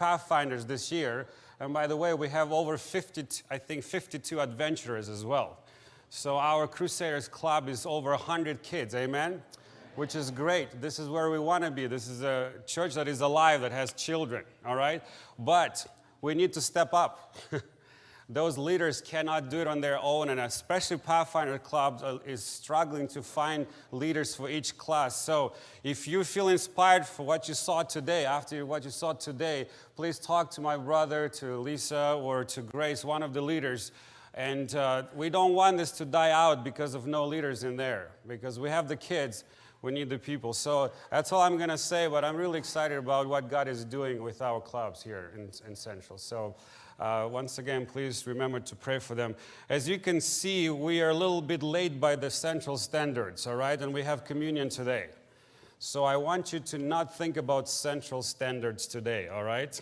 Pathfinders this year. And by the way, we have over 52 adventurers as well. So our Crusaders Club is over 100 kids, amen? Which is great. This is where we want to be. This is a church that is alive, that has children, all right? But we need to step up. Those leaders cannot do it on their own, and especially Pathfinder Club is struggling to find leaders for each class. So if you feel inspired for what you saw today, after what you saw today, please talk to my brother, to Lisa, or to Grace, one of the leaders. And we don't want this to die out because of no leaders in there, because we have the kids. We need the people. So that's all I'm going to say, but I'm really excited about what God is doing with our clubs here in Central. So once again, please remember to pray for them. As you can see, we are a little bit late by the Central standards, all right? And we have communion today. So I want you to not think about Central standards today, all right?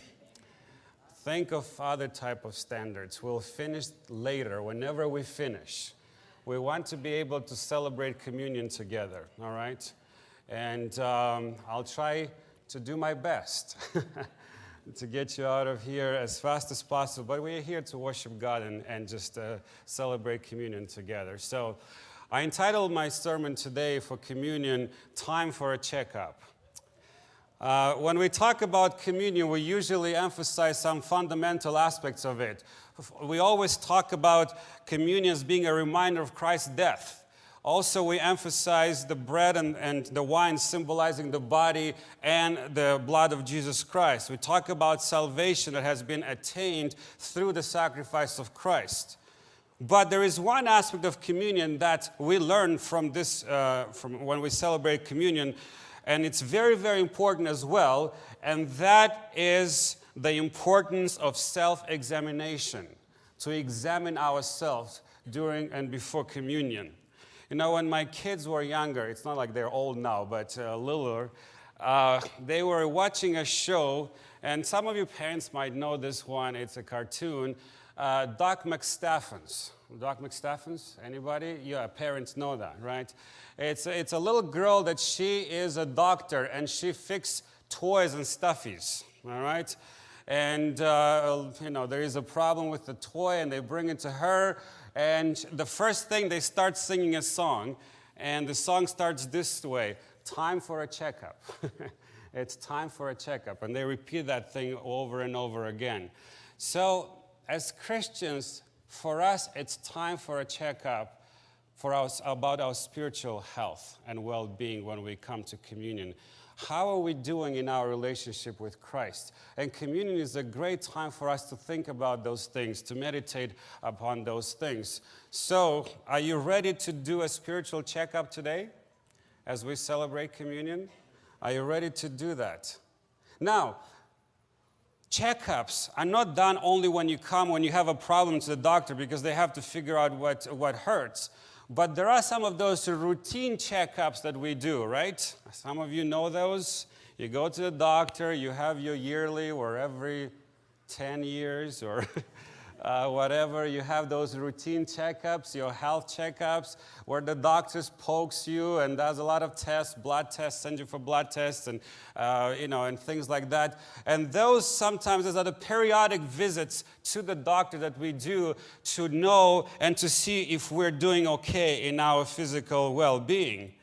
Think of other type of standards. We'll finish later, whenever we finish. We want to be able to celebrate communion together, all right? And I'll try to do my best to get you out of here as fast as possible. But we're here to worship God and just celebrate communion together. So I entitled my sermon today for communion, Time for a Checkup. When we talk about communion, we usually emphasize some fundamental aspects of it. We always talk about communion as being a reminder of Christ's death. Also, we emphasize the bread and the wine symbolizing the body and the blood of Jesus Christ. We talk about salvation that has been attained through the sacrifice of Christ. But there is one aspect of communion that we learn from this, from when we celebrate communion, and it's very, very important as well, and that is the importance of self-examination, to examine ourselves during and before communion. You know, when my kids were younger, it's not like they're old now, but littler, they were watching a show, and some of you parents might know this one. It's a cartoon, Doc McStuffins. Doc McStuffins, anybody? Yeah, parents know that, right? It's a little girl that she is a doctor, and she fixes toys and stuffies, all right? And, you know, there is a problem with the toy, and they bring it to her. And the first thing, they start singing a song. And the song starts this way, time for a checkup. It's time for a checkup. And they repeat that thing over and over again. So, as Christians, for us, it's time for a checkup for us about our spiritual health and well-being when we come to communion. How are we doing in our relationship with Christ? And communion is a great time for us to think about those things, to meditate upon those things. So, are you ready to do a spiritual checkup today as we celebrate communion? Are you ready to do that? Now, checkups are not done only when you have a problem to the doctor, because they have to figure out what hurts. But there are some of those routine checkups that we do, right? Some of you know those. You go to the doctor, you have your yearly or every 10 years or whatever. You have those routine checkups, your health checkups, where the doctor pokes you and does a lot of tests, blood tests, sends you for blood tests, and and things like that. And those sometimes are the periodic visits to the doctor that we do to know and to see if we're doing okay in our physical well-being.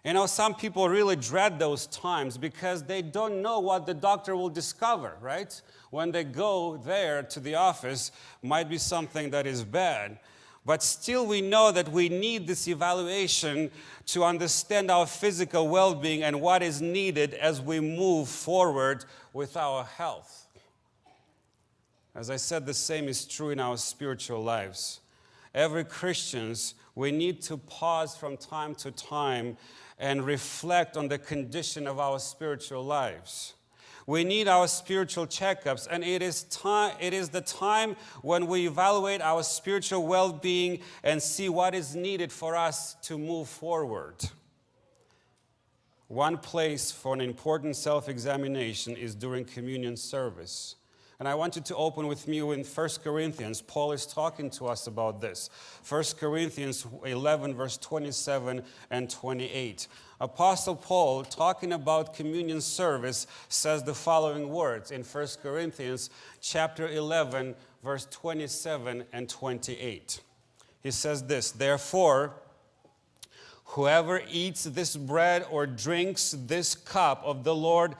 You know, some people really dread those times because they don't know what the doctor will discover, right? When they go there to the office, might be something that is bad. But still we know that we need this evaluation to understand our physical well-being and what is needed as we move forward with our health. As I said, the same is true in our spiritual lives. Every Christians, we need to pause from time to time and reflect on the condition of our spiritual lives. We need our spiritual checkups, and it is the time when we evaluate our spiritual well-being and see what is needed for us to move forward. One place for an important self-examination is during communion service. And I want you to open with me in 1 Corinthians. Paul is talking to us about this. 1 Corinthians 11, verse 27 and 28. Apostle Paul, talking about communion service, says the following words in 1 Corinthians chapter 11, verse 27 and 28. He says this, "Therefore, whoever eats this bread or drinks this cup of the Lord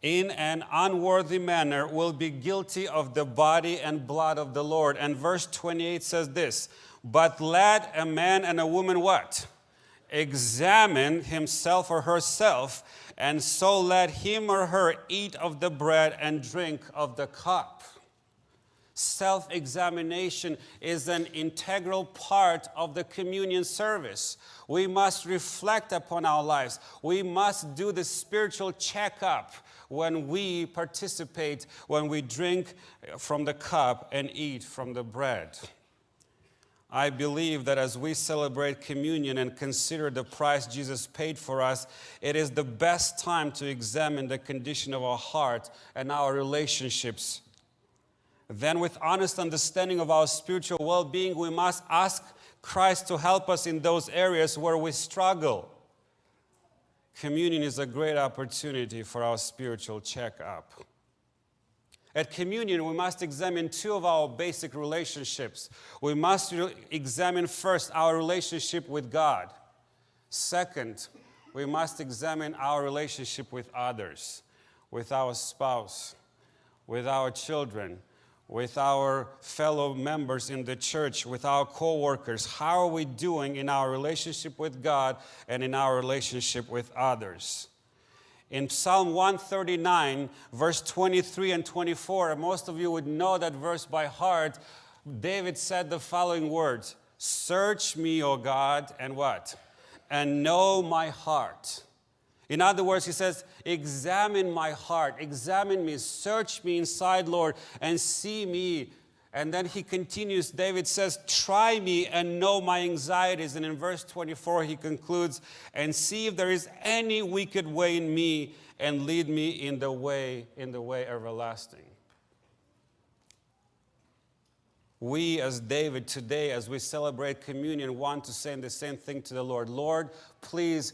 in an unworthy manner will be guilty of the body and blood of the Lord." And verse 28 says this, "But let a man and a woman" what? "Examine himself or herself, and so let him or her eat of the bread and drink of the cup." Self-examination is an integral part of the communion service. We must reflect upon our lives. We must do the spiritual checkup when we participate, when we drink from the cup and eat from the bread. I believe that as we celebrate communion and consider the price Jesus paid for us, it is the best time to examine the condition of our heart and our relationships. Then, with honest understanding of our spiritual well-being, we must ask Christ to help us in those areas where we struggle. Communion is a great opportunity for our spiritual checkup. At communion, we must examine two of our basic relationships. We must examine first our relationship with God. Second, we must examine our relationship with others, with our spouse, with our children, with our fellow members in the church, with our co-workers. How are we doing in our relationship with God and in our relationship with others? In Psalm 139, verse 23 and 24, most of you would know that verse by heart, David said the following words, "Search me, O God," and what? "And know my heart." In other words, he says, examine my heart, examine me, search me inside, Lord, and see me. And then he continues, David says, "Try me and know my anxieties." And in verse 24, he concludes, "And see if there is any wicked way in me, and lead me in the way everlasting." We, as David, today, as we celebrate communion, want to say the same thing to the Lord. "Lord, please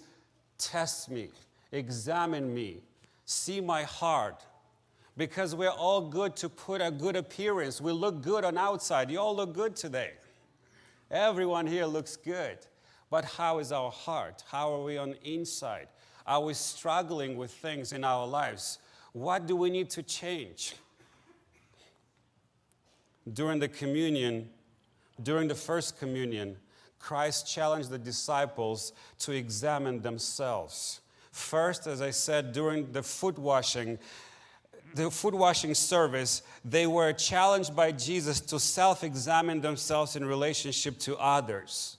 test me, examine me, see my heart." Because we're all good to put a good appearance. We look good on outside. You all look good today. Everyone here looks good. But how is our heart? How are we on the inside? Are we struggling with things in our lives? What do we need to change? During the first communion, Christ challenged the disciples to examine themselves. First, as I said, during the foot washing service, they were challenged by Jesus to self-examine themselves in relationship to others.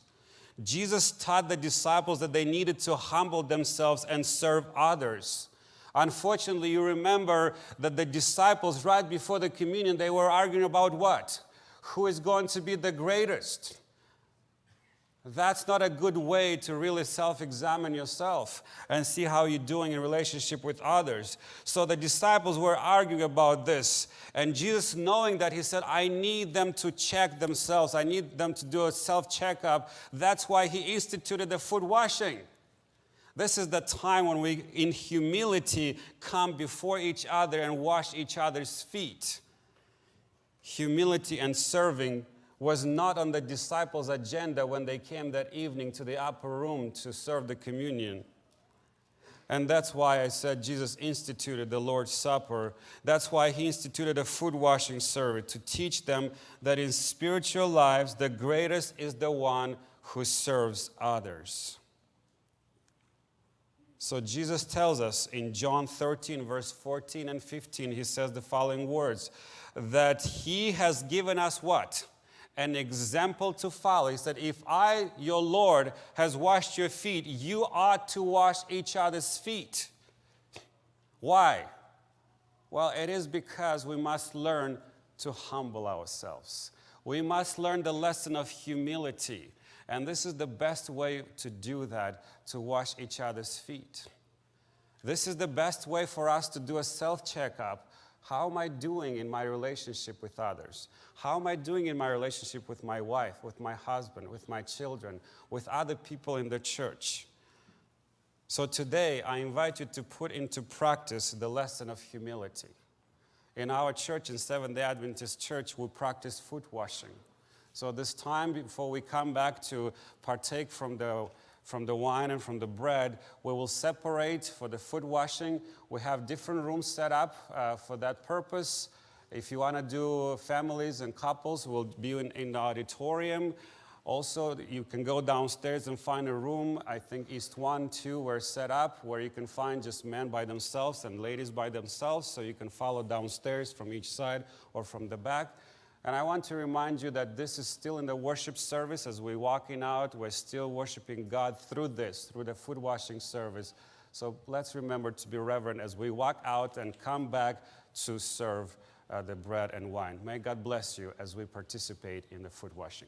Jesus taught the disciples that they needed to humble themselves and serve others. Unfortunately, you remember that the disciples, right before the communion, they were arguing about what? Who is going to be the greatest? That's not a good way to really self-examine yourself and see how you're doing in relationship with others. So the disciples were arguing about this. And Jesus, knowing that, he said, I need them to check themselves. I need them to do a self-checkup. That's why he instituted the foot washing. This is the time when we, in humility, come before each other and wash each other's feet. Humility and serving was not on the disciples' agenda when they came that evening to the upper room to serve the communion. And that's why I said Jesus instituted the Lord's Supper. That's why he instituted a foot washing service, to teach them that in spiritual lives, the greatest is the one who serves others. So Jesus tells us in John 13, verse 14 and 15, he says the following words, that he has given us what? An example to follow. He said, if I, your Lord, has washed your feet, you ought to wash each other's feet. Why? Well, it is because we must learn to humble ourselves. We must learn the lesson of humility. And this is the best way to do that, to wash each other's feet. This is the best way for us to do a self-checkup, How am I doing in my relationship with others? How am I doing in my relationship with my wife, with my husband, with my children, with other people in the church? So today, I invite you to put into practice the lesson of humility. In our church, in Seventh-day Adventist Church, we practice foot washing. So this time before we come back to partake from the wine and from the bread, we will separate for the foot washing. We have different rooms set up for that purpose. If you want to do families and couples, we'll be in the auditorium. Also, you can go downstairs and find a room. I think East 1, 2 were set up where you can find just men by themselves and ladies by themselves. So you can follow downstairs from each side or from the back. And I want to remind you that this is still in the worship service. As we're walking out, we're still worshiping God through the foot washing service. So let's remember to be reverent as we walk out and come back to serve the bread and wine. May God bless you as we participate in the foot washing.